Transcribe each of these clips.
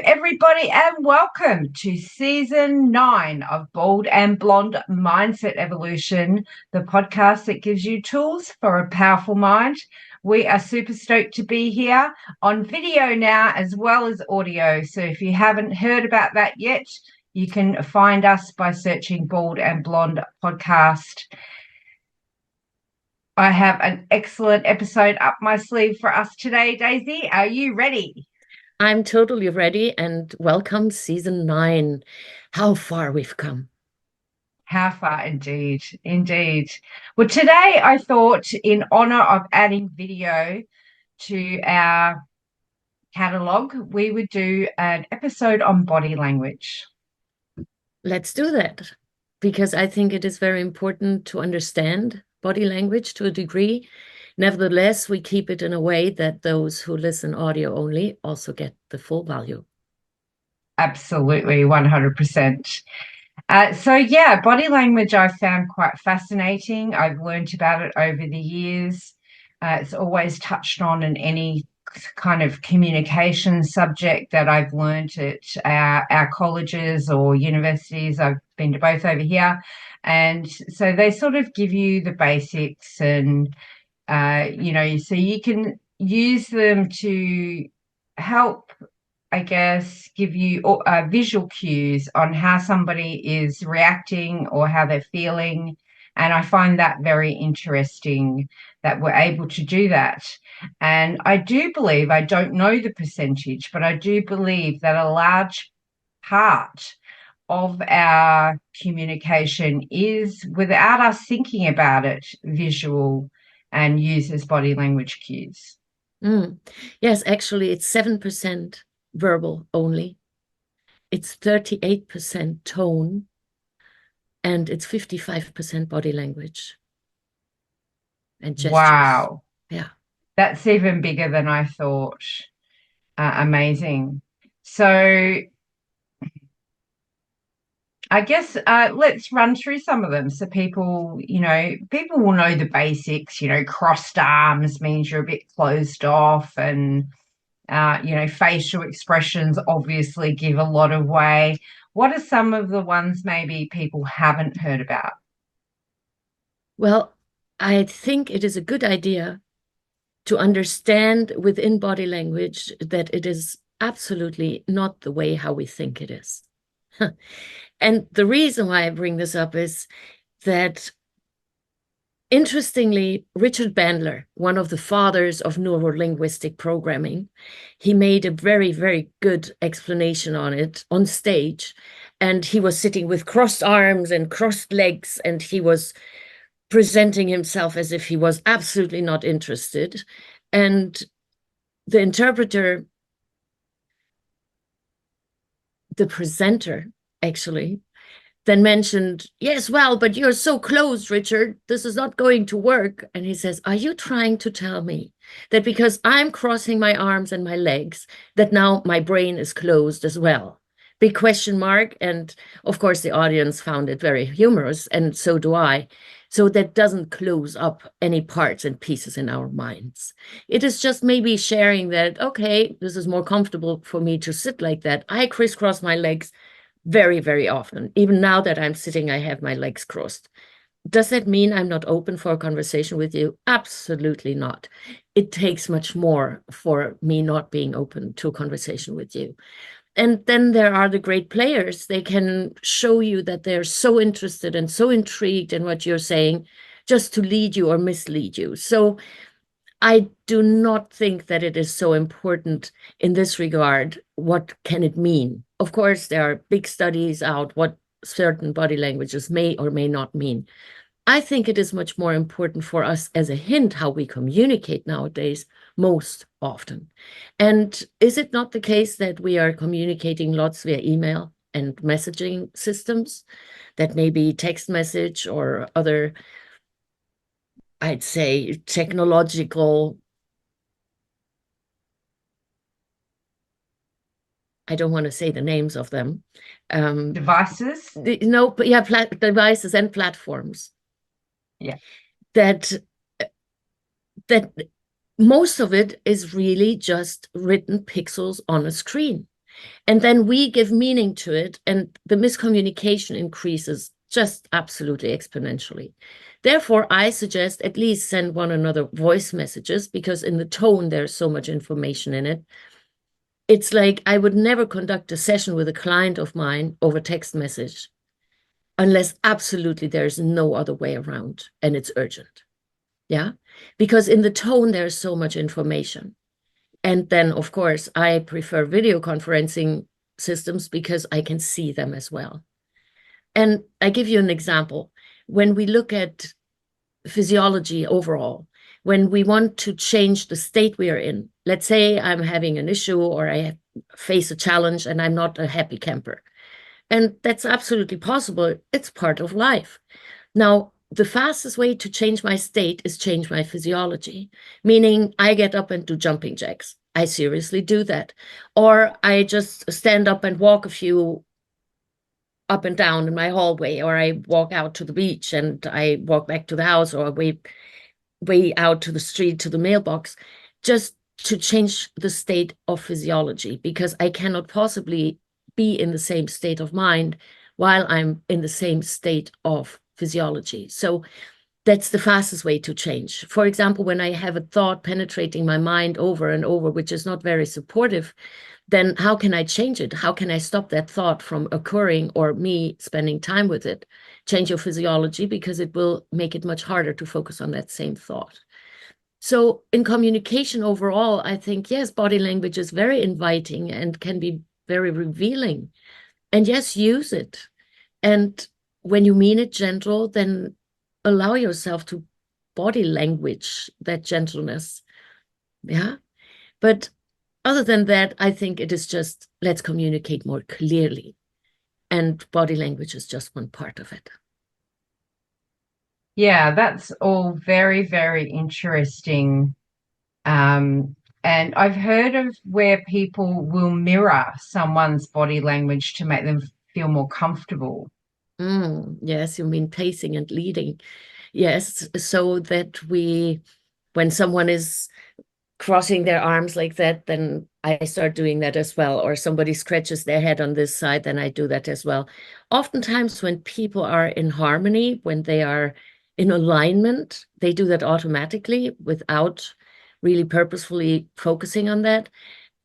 everybody, and welcome to season 9 of Bold and Blonde Mindset Evolution, the podcast that gives you tools for a powerful mind. We are super stoked to be here on video now as well as audio. So if you haven't heard about that yet, you can find us by searching Bold and Blonde Podcast. I have an excellent episode up my sleeve for us today, Daisy. Are you ready? I'm totally ready, and welcome season 9. How far we've come. How far, indeed. Well, today I thought, in honor of adding video to our catalogue, we would do an episode on body language. Let's do that, because I think it is very important to understand body language to a degree. Nevertheless, we keep it in a way that those who listen audio only also get the full value. Absolutely, 100%. Body language I found quite fascinating. I've learned about it over the years. It's always touched on in any kind of communication subject that I've learned at our colleges or universities. I've been to both over here. And so they sort of give you the basics and, so you can use them to help, I guess, give you visual cues on how somebody is reacting or how they're feeling. And I find that very interesting that we're able to do that. And I do believe, I don't know the percentage, but I do believe that a large part of our communication is, without us thinking about it, visual and uses body language cues. Yes, actually, it's 7% verbal only. It's 38% tone, and it's 55% body language and gestures. Wow. Yeah. That's even bigger than I thought. Amazing. So I guess let's run through some of them so people will know the basics. Crossed arms means you're a bit closed off, and facial expressions obviously give a lot away. What are some of the ones maybe people haven't heard about? Well, I think it is a good idea to understand within body language that it is absolutely not the way how we think it is. And the reason why I bring this up is that, interestingly, Richard Bandler, one of the fathers of neuro-linguistic programming, he made a very, very good explanation on it on stage. And he was sitting with crossed arms and crossed legs, and he was presenting himself as if he was absolutely not interested. And the interpreter, the presenter, actually, then mentioned, yes, well, but you're so close, Richard, this is not going to work. And he says, are you trying to tell me that because I'm crossing my arms and my legs, that now my brain is closed as well? Big question mark. And of course, the audience found it very humorous, and so do I. So that doesn't close up any parts and pieces in our minds. It is just maybe sharing that, okay, this is more comfortable for me to sit like that. I crisscross my legs very, very often. Even now that I'm sitting, I have my legs crossed. Does that mean I'm not open for a conversation with you? Absolutely not. It takes much more for me not being open to a conversation with you. And then there are the great players. They can show you that they're so interested and so intrigued in what you're saying, just to lead you or mislead you. So I do not think that it is so important in this regard. What can it mean? Of course, there are big studies out what certain body languages may or may not mean. I think it is much more important for us as a hint how we communicate nowadays most often. And is it not the case that we are communicating lots via email and messaging systems, that maybe text message or other, I'd say, technological, I don't want to say the names of them. Devices? No, but yeah, devices and platforms. Yeah. That most of it is really just written pixels on a screen. And then we give meaning to it, and the miscommunication increases just absolutely exponentially. Therefore, I suggest at least send one another voice messages, because in the tone, there's so much information in it. It's like I would never conduct a session with a client of mine over text message unless absolutely there's no other way around and it's urgent. Yeah. Because in the tone, there's so much information. And then, of course, I prefer video conferencing systems because I can see them as well. And I give you an example. When we look at physiology overall, when we want to change the state we are in, let's say I'm having an issue or I face a challenge and I'm not a happy camper. And that's absolutely possible. It's part of life. Now, the fastest way to change my state is change my physiology, meaning I get up and do jumping jacks. I seriously do that. Or I just stand up and walk a few up and down in my hallway, or I walk out to the beach and I walk back to the house, or way out to the street to the mailbox, just to change the state of physiology, because I cannot possibly be in the same state of mind while I'm in the same state of physiology. So that's the fastest way to change. For example, when I have a thought penetrating my mind over and over, which is not very supportive, then how can I change it? How can I stop that thought from occurring or me spending time with it? Change your physiology, because it will make it much harder to focus on that same thought. So in communication overall, I think, yes, body language is very inviting and can be very revealing. And yes, use it. And when you mean it gentle, then allow yourself to body language that gentleness. Yeah. But other than that, I think it is just, let's communicate more clearly. And body language is just one part of it. Yeah, that's all very, very interesting. And I've heard of where people will mirror someone's body language to make them feel more comfortable. Yes, you mean pacing and leading. Yes, so that when someone is crossing their arms like that, then I start doing that as well. Or somebody scratches their head on this side, then I do that as well. Oftentimes, when people are in harmony, when they are in alignment, they do that automatically without really purposefully focusing on that.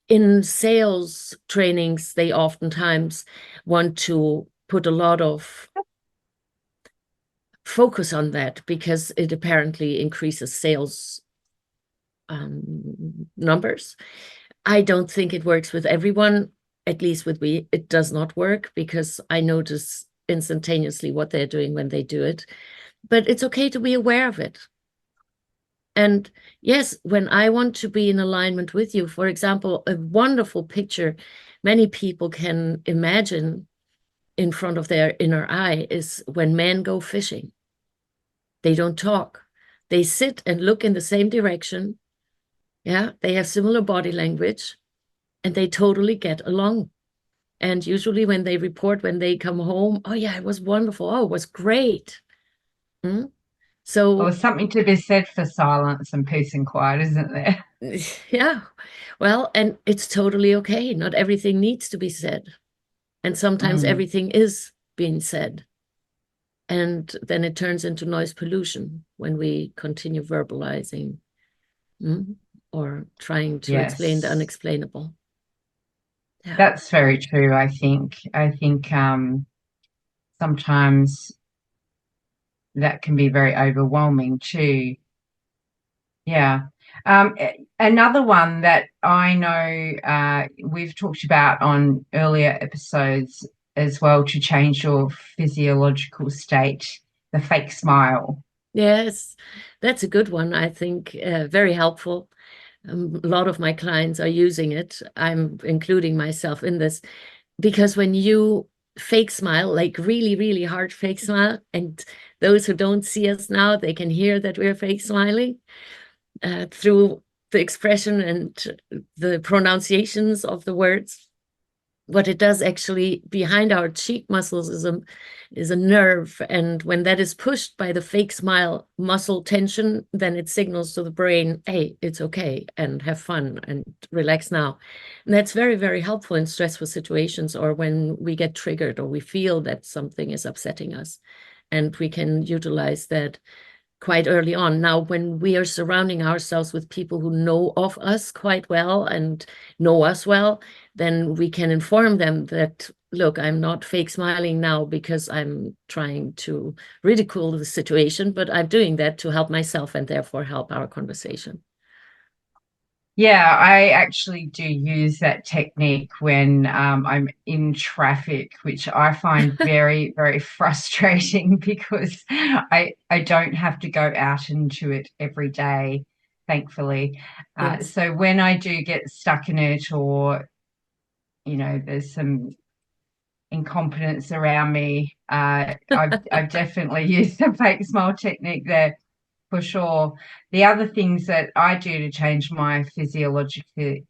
In sales trainings, they oftentimes want to put a lot of focus on that because it apparently increases sales numbers. I don't think it works with everyone. At least with me, it does not work, because I notice instantaneously what they're doing when they do it. But it's okay to be aware of it. And yes, when I want to be in alignment with you, for example, a wonderful picture many people can imagine in front of their inner eye is when men go fishing. They don't talk. They sit and look in the same direction. Yeah, they have similar body language and they totally get along. And usually when they report, when they come home, oh yeah, it was wonderful. Oh, it was great. Hmm? Well, So there's something to be said for silence and peace and quiet, isn't there? yeah, well, and it's totally okay. Not everything needs to be said. And sometimes Mm, everything is being said. And then it turns into noise pollution when we continue verbalizing, mm, or trying to explain the yes, unexplainable. Yeah. that's very true, I think. I think sometimes that can be very overwhelming too. Yeah. Another one that I know we've talked about on earlier episodes as well, to change your physiological state, the fake smile. Yes, that's a good one. I think very helpful. A lot of my clients are using it. I'm including myself in this, because when you fake smile, like really, really hard fake smile, and those who don't see us now, they can hear that we're fake smiling through the expression and the pronunciations of the words. what it does actually behind our cheek muscles is a nerve, and when that is pushed by the fake smile muscle tension, then it signals to the brain, hey, it's okay, and have fun and relax now. And that's very, very helpful in stressful situations, or when we get triggered or we feel that something is upsetting us, and we can utilize that quite early on. Now, when we are surrounding ourselves with people who know of us quite well and know us well, then we can inform them that, look, I'm not fake smiling now because I'm trying to ridicule the situation, but I'm doing that to help myself and therefore help our conversation. Yeah, I actually do use that technique when I'm in traffic, which I find very, very frustrating because I don't have to go out into it every day, thankfully. Yes. So when I do get stuck in it, or there's some incompetence around me, I've definitely used the fake smile technique there. For sure. The other things that I do to change my physiological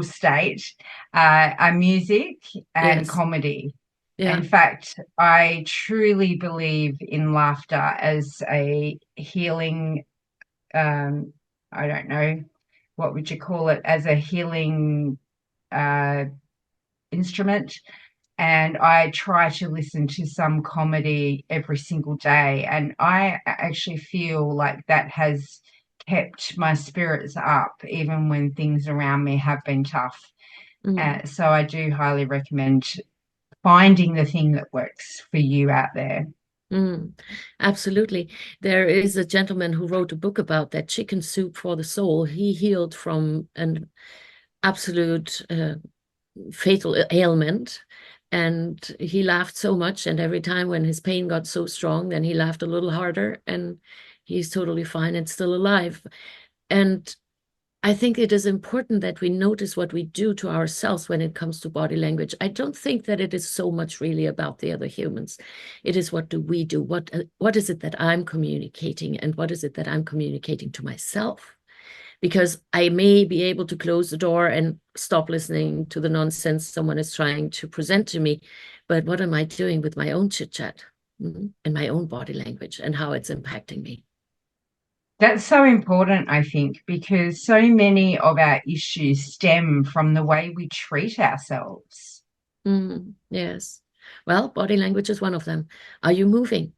state are music and Yes. comedy. In Yeah. fact, I truly believe in laughter as a healing, um, I don't know, what would you call it, as a healing uh, instrument. And I try to listen to some comedy every single day. And I actually feel like that has kept my spirits up, even when things around me have been tough. Mm. So I do highly recommend finding the thing that works for you out there. Mm, absolutely. There is a gentleman who wrote a book about that, Chicken Soup for the Soul. He healed from an absolute fatal ailment. And he laughed so much. And every time when his pain got so strong, then he laughed a little harder, and he's totally fine and still alive. And I think it is important that we notice what we do to ourselves when it comes to body language. I don't think that it is so much really about the other humans. It is, what do we do? What is it that I'm communicating, and what is it that I'm communicating to myself? Because I may be able to close the door and stop listening to the nonsense someone is trying to present to me, but what am I doing with my own chit chat and my own body language and how it's impacting me? That's so important, I think, because so many of our issues stem from the way we treat ourselves. Yes. Well, body language is one of them. Are you moving?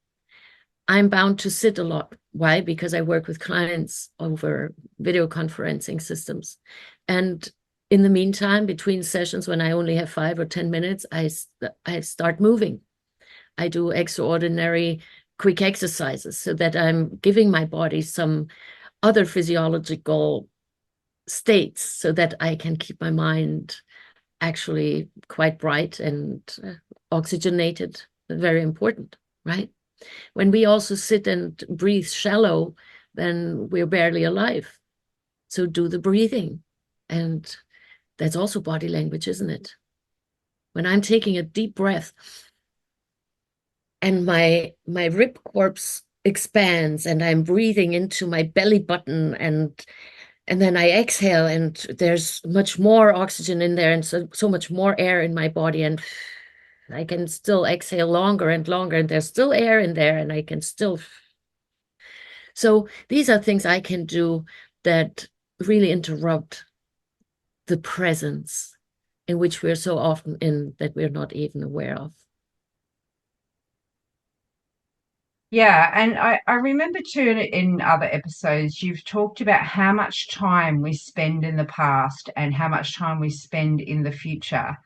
I'm bound to sit a lot. Why? Because I work with clients over video conferencing systems. And in the meantime, between sessions, when I only have 5 or 10 minutes, I start moving. I do extraordinary quick exercises so that I'm giving my body some other physiological states so that I can keep my mind actually quite bright and oxygenated. Very important, right? When we also sit and breathe shallow, then we're barely alive. So do the breathing. And that's also body language, isn't it? When I'm taking a deep breath and my rib corpse expands and I'm breathing into my belly button, and then I exhale and there's much more oxygen in there and so much more air in my body, and I can still exhale longer and longer, and there's still air in there, and I can still. So these are things I can do that really interrupt the presence in which we're so often in that we're not even aware of. Yeah, and I remember too in other episodes, you've talked about how much time we spend in the past and how much time we spend in the future,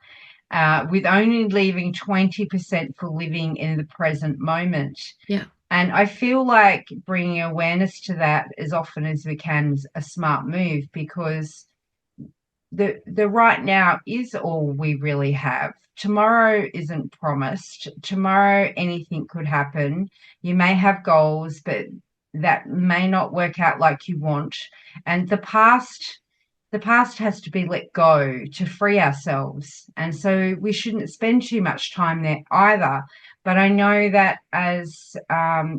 with only leaving 20% for living in the present moment. Yeah. And I feel like bringing awareness to that as often as we can is a smart move, because the right now is all we really have. Tomorrow isn't promised. Tomorrow anything could happen. You may have goals, but that may not work out like you want. And the past has to be let go to free ourselves. And so we shouldn't spend too much time there either. But I know that as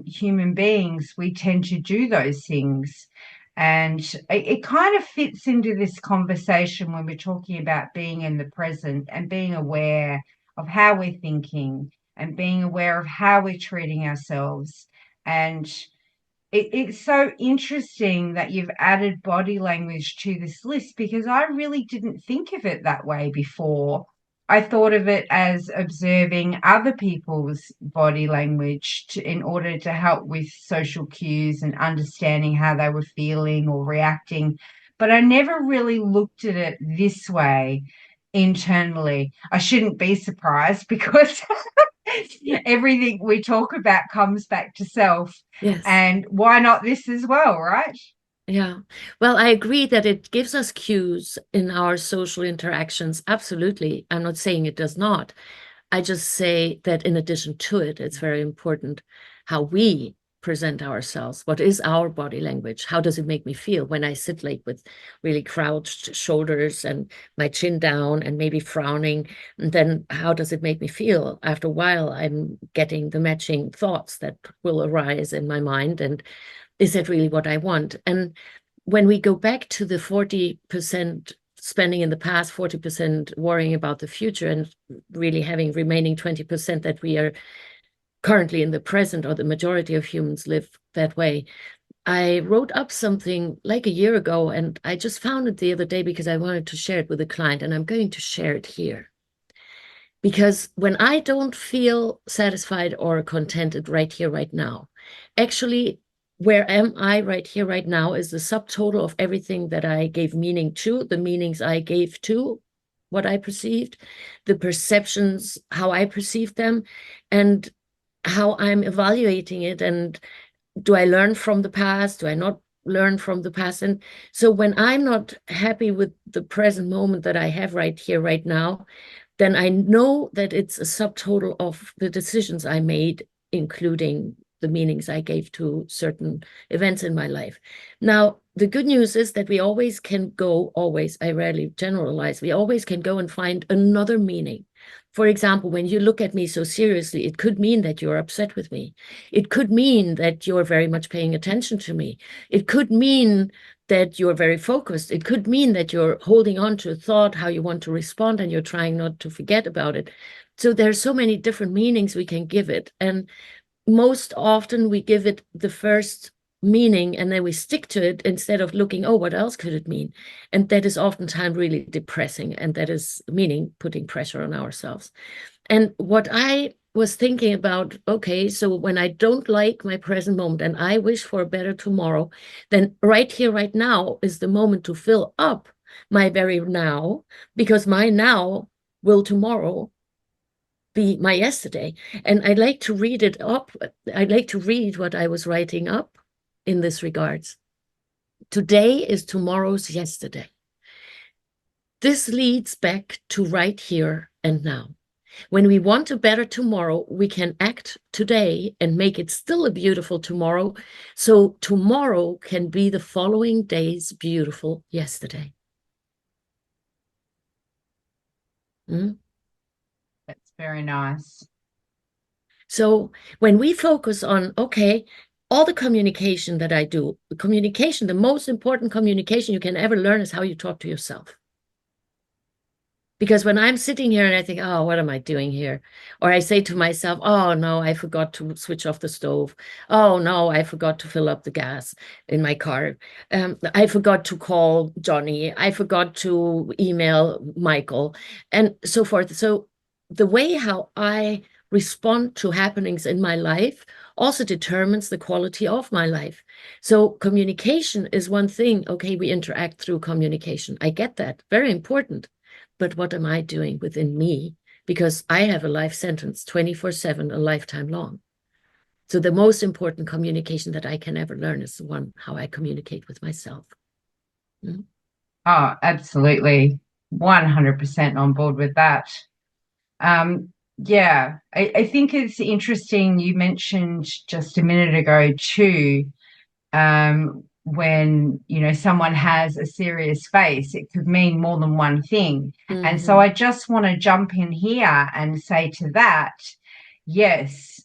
human beings, we tend to do those things. And it kind of fits into this conversation when we're talking about being in the present and being aware of how we're thinking and being aware of how we're treating ourselves. And it's so interesting that you've added body language to this list because I really didn't think of it that way before. I thought of it as observing other people's body language in order to help with social cues and understanding how they were feeling or reacting. But I never really looked at it this way internally. I shouldn't be surprised because everything we talk about comes back to self. Yes. And why not this as well, right? Yeah. Well, I agree that it gives us cues in our social interactions. Absolutely. I'm not saying it does not. I just say that in addition to it, it's very important how we present ourselves. What is our body language? How does it make me feel when I sit like with really crouched shoulders and my chin down and maybe frowning? And then how does it make me feel? After a while, I'm getting the matching thoughts that will arise in my mind. And is that really what I want? And when we go back to the 40% spending in the past, 40% worrying about the future, and really having remaining 20% that we are currently in the present, or the majority of humans live that way. I wrote up something like a year ago, and I just found it the other day because I wanted to share it with a client, and I'm going to share it here. Because when I don't feel satisfied or contented right here, right now, actually, where am I right here, right now is the subtotal of everything that I gave meaning to, the meanings I gave to what I perceived, the perceptions, how I perceived them, and how I'm evaluating it. And do I learn from the past? Do I not learn from the past? And so when I'm not happy with the present moment that I have right here, right now, then I know that it's a subtotal of the decisions I made, including the meanings I gave to certain events in my life. Now, the good news is that we always can go, always, I rarely generalize, we always can go and find another meaning. For example, when you look at me so seriously, it could mean that you're upset with me. It could mean that you're very much paying attention to me. It could mean that you're very focused. It could mean that you're holding on to a thought, how you want to respond, and you're trying not to forget about it. So there's so many different meanings we can give it. And most often we give it the first meaning and then we stick to it instead of looking, oh, what else could it mean? And that is oftentimes really depressing. And that is meaning putting pressure on ourselves. And what I was thinking about, okay, so when I don't like my present moment and I wish for a better tomorrow, then right here, right now is the moment to fill up my very now, because my now will tomorrow be my yesterday. And I'd like to read it up. I'd like to read what I was writing up in this regards. Today is tomorrow's yesterday. This leads back to right here and now. When we want a better tomorrow, we can act today and make it still a beautiful tomorrow. So tomorrow can be the following day's beautiful yesterday. Mm? That's very nice. So when we focus on, okay, all the communication that I do, the communication, the most important communication you can ever learn is how you talk to yourself. Because when I'm sitting here and I think, oh, what am I doing here? Or I say to myself, oh, no, I forgot to switch off the stove. Oh, no, I forgot to fill up the gas in my car. I forgot to call Johnny. I forgot to email Michael and so forth. So the way how I respond to happenings in my life also determines the quality of my life. So communication is one thing. Okay, we interact through communication. I get that. Very important. But what am I doing within me? Because I have a life sentence 24/7, a lifetime long. So the most important communication that I can ever learn is the one how I communicate with myself. Mm. Oh, absolutely. 100% on board with that. Yeah, I think it's interesting you mentioned just a minute ago too, when someone has a serious face, it could mean more than one thing. And so Mhm. I just want to jump in here and say to that, yes,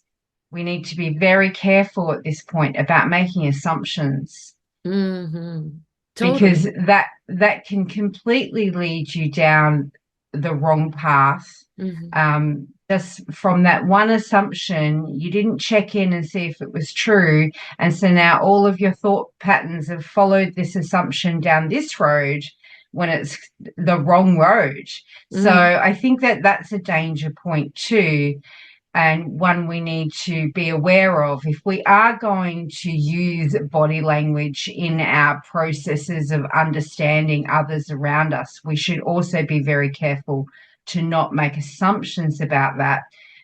we need to be very careful at this point about making assumptions. Mm-hmm. because Totally. that can completely lead you down the wrong path. Mm-hmm. Just from that one assumption, you didn't check in and see if it was true. And so now all of your thought patterns have followed this assumption down this road when it's the wrong road. So Mm. I think that that's a danger point too, and one we need to be aware of. If we are going to use body language in our processes of understanding others around us, we should also be very careful to not make assumptions about that,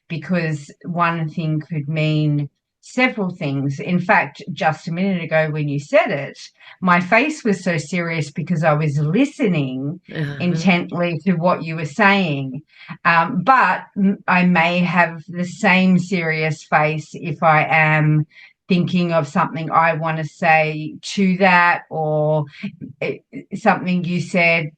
because one thing could mean several things. In fact, just a minute ago when you said it, my face was so serious because I was listening Uh-huh. intently to what you were saying. But I may have the same serious face if I am thinking of something I want to say to that, or something you said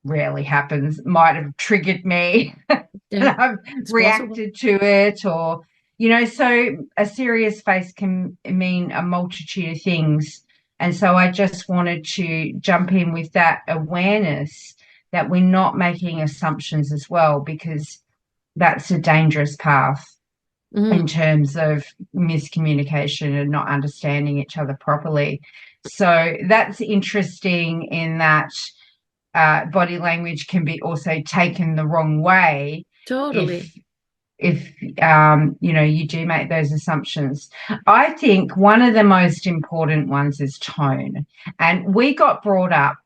rarely happens, might have triggered me and Yeah, I've it's possible. reacted to it, or, so a serious face can mean a multitude of things. And so I just wanted to jump in with that awareness that we're not making assumptions as well, because that's a dangerous path in Mm. terms of miscommunication and not understanding each other properly. So that's interesting in that body language can be also taken the wrong way Totally. if you do make those assumptions. I think one of the most important ones is tone, and we got brought up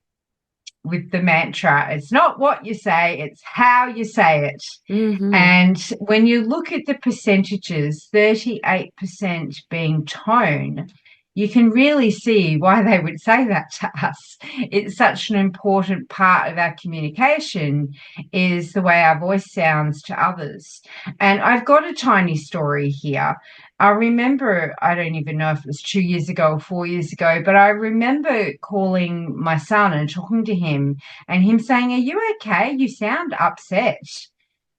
with the mantra, it's not what you say, it's how you say it. Mm-hmm. And when you look at the percentages, 38% being tone, you can really see why they would say that to us. It's such an important part of our communication, is the way our voice sounds to others. And I've got a tiny story here. I remember, I don't even know if it was 2 years ago or 4 years ago, but I remember calling my son and talking to him, and him saying, "Are you okay? You sound upset."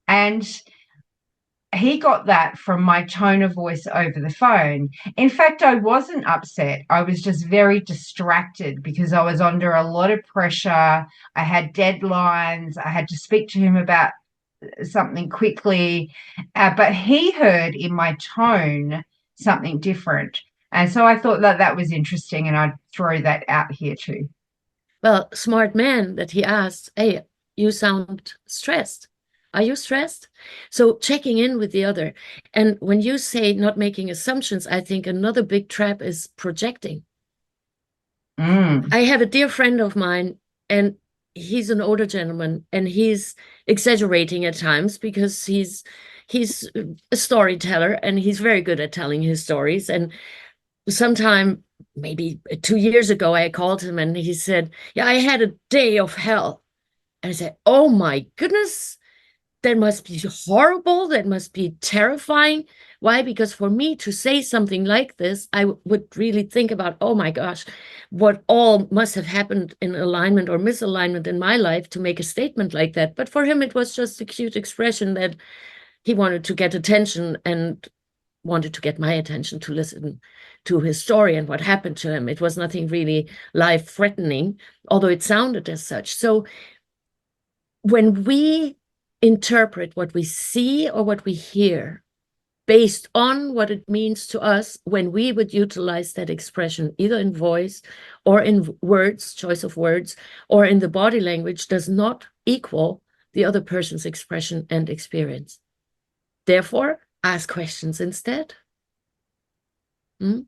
And he got that from my tone of voice over the phone. In fact, I wasn't upset. I was just very distracted because I was under a lot of pressure. I had deadlines. I had to speak to him about something quickly. But he heard in my tone something different. And so I thought that that was interesting, and I'd throw that out here too. Well, smart man that he asked, hey, you sound stressed. Are you stressed? So checking in with the other. And when you say not making assumptions, I think another big trap is projecting. Mm, I have a dear friend of mine, and he's an older gentleman, and he's exaggerating at times because he's a storyteller and he's very good at telling his stories. And sometime maybe 2 years ago, I called him and he said, yeah, I had a day of hell. And I said, oh my goodness, that must be horrible. That must be terrifying. Why? Because for me to say something like this, I would really think about, oh my gosh, what all must have happened in alignment or misalignment in my life to make a statement like that. But for him, it was just a cute expression that he wanted to get attention and wanted to get my attention to listen to his story and what happened to him. It was nothing really life threatening, although it sounded as such. So when we interpret what we see or what we hear based on what it means to us, when we would utilize that expression either in voice or in words, choice of words, or in the body language, does not equal the other person's expression and experience. Therefore, ask questions instead. Mm?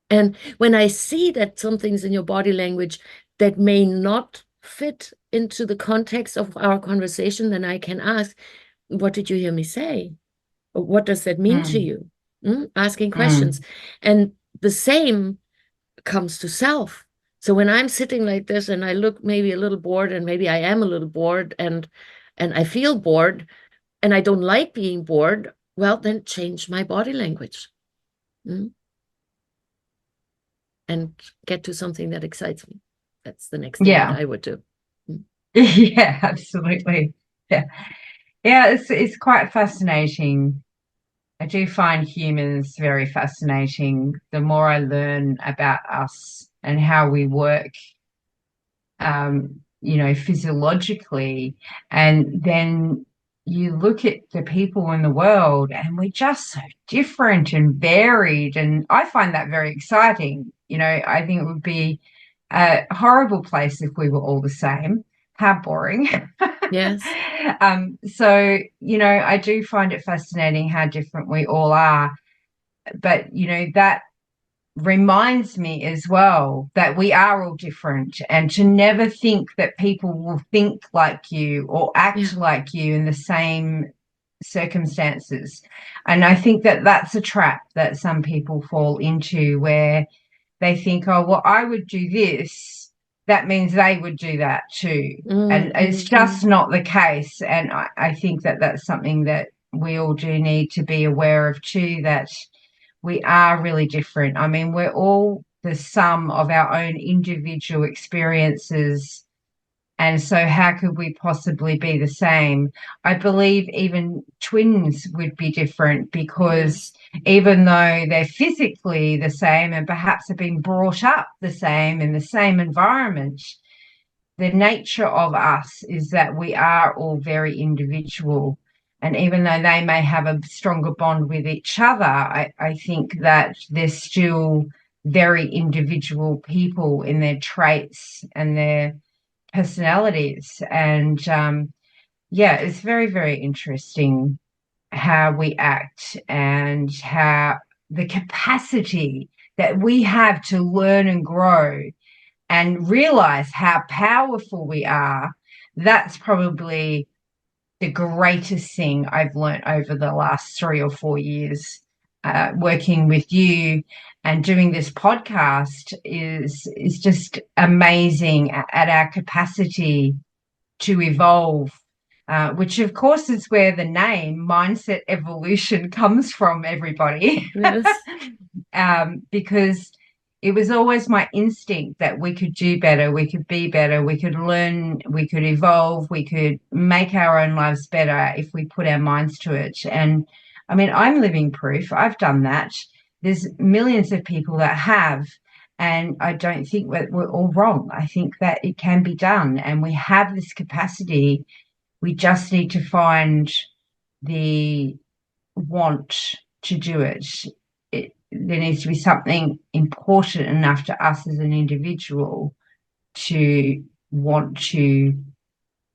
And when I see that something's in your body language that may not fit into the context of our conversation, then I can ask, what did you hear me say? What does that mean to mm, you? Asking questions. mm. And the same comes to self. So when I'm sitting like this and I look maybe a little bored, and maybe I am a little bored, and I feel bored and I don't like being bored, well, then change my body language. Mm? And get to something that excites me. That's the next thing that Yeah. I would do. Mm. Yeah, absolutely. Yeah. Yeah, it's quite fascinating. I do find humans very fascinating. The more I learn about us, and how we work, physiologically. And then you look at the people in the world and we're just so different and varied. And I find that very exciting. I think it would be a horrible place if we were all the same. How boring. Yes. So, I do find it fascinating how different we all are. But, that reminds me as well that we are all different, and to never think that people will think like you or Yeah. act like you in the same circumstances. And I think that that's a trap that some people fall into, where they think, oh, well, I would do this, that means they would do that too. And it's just Mm. not the case. And I think that that's something that we all do need to be aware of too, that we are really different. I mean, we're all the sum of our own individual experiences. And so, how could we possibly be the same? I believe even twins would be different, because Yes. even though they're physically the same and perhaps have been brought up the same in the same environment, the nature of us is that we are all very individual. And even though they may have a stronger bond with each other, I think that they're still very individual people in their traits and their personalities. And yeah, it's very, very interesting how we act, and how the capacity that we have to learn and grow and realize how powerful we are. That's probably the greatest thing I've learned over the last 3 or 4 years, working with you and doing this podcast, is just amazing at our capacity to evolve, which of course is where the name Mindset Evolution comes from, everybody. Yes. Because it was always my instinct that we could do better, we could be better, we could learn, we could evolve, we could make our own lives better if we put our minds to it. And I mean, I'm living proof. I've done that. There's millions of people that have. And I don't think that we're all wrong. I think that it can be done, and we have this capacity. We just need to find the want to do it. There needs to be something important enough to us as an individual to want to,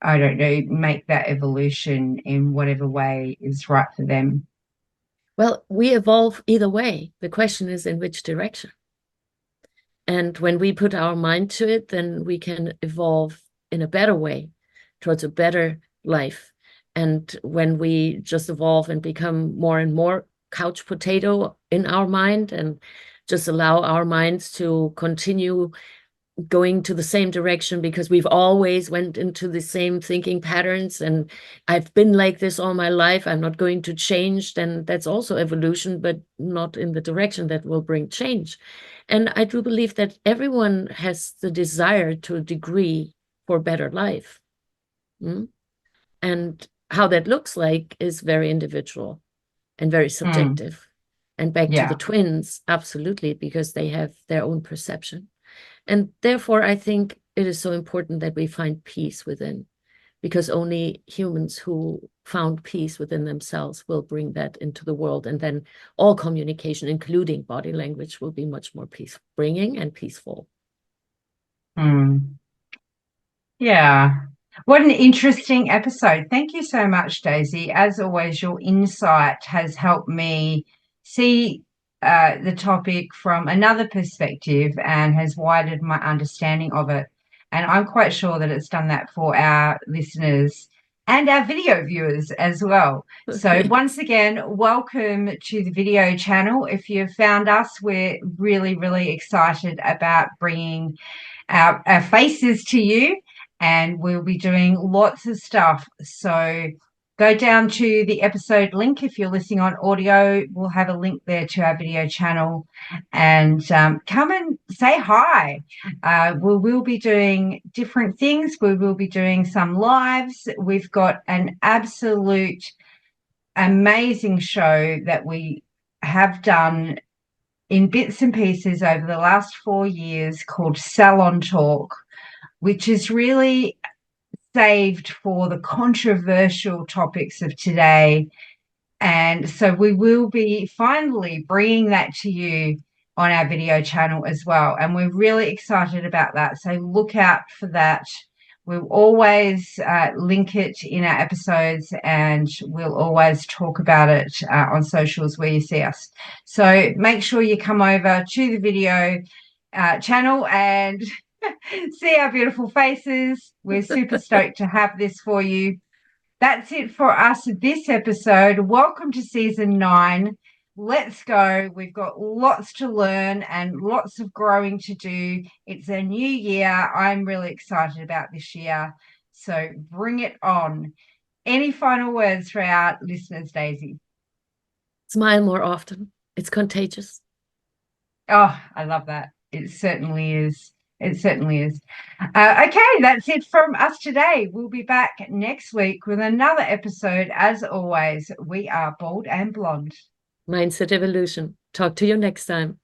I don't know, make that evolution in whatever way is right for them. Well, we evolve either way. The question is in which direction. And when we put our mind to it, then we can evolve in a better way towards a better life. And when we just evolve and become more and more couch potato in our mind, and just allow our minds to continue going to the same direction because we've always went into the same thinking patterns, and I've been like this all my life, I'm not going to change, then that's also evolution, but not in the direction that will bring change. And I do believe that everyone has the desire to a degree for better life. And how that looks like is very individual and very Mm, subjective. And back to the yeah. twins, absolutely, because they have their own perception. And therefore, I think it is so important that we find peace within, because only humans who found peace within themselves will bring that into the world. And then all communication, including body language, will be much more peace bringing and peaceful. Mm. Yeah. What an interesting episode. Thank you so much, Daisy. As always, your insight has helped me see the topic from another perspective and has widened my understanding of it. And I'm quite sure that it's done that for our listeners and our video viewers as well. So, once again, welcome to the video channel. If you've found us, we're really, really excited about bringing our faces to you, and we'll be doing lots of stuff. So go down to the episode link. If you're listening on audio, we'll have a link there to our video channel, and come and say hi. We will be doing different things. We will be doing some lives. We've got an absolute amazing show that we have done in bits and pieces over the last 4 years called Salon Talk, which is really saved for the controversial topics of today. And so we will be finally bringing that to you on our video channel as well. And we're really excited about that. So look out for that. We'll always link it in our episodes, and we'll always talk about it on socials where you see us. So make sure you come over to the video channel and see our beautiful faces. We're super stoked to have this for you. That's it for us this episode. Welcome to season 9. Let's go. We've got lots to learn and lots of growing to do. It's a new year. I'm really excited about this year. So bring it on. Any final words for our listeners, Daisy? Smile more often. It's contagious. Oh, I love that. It certainly is. It certainly is. Okay, that's it from us today. We'll be back next week with another episode. As always, we are Bold and Blonde. Mindset Evolution. Talk to you next time.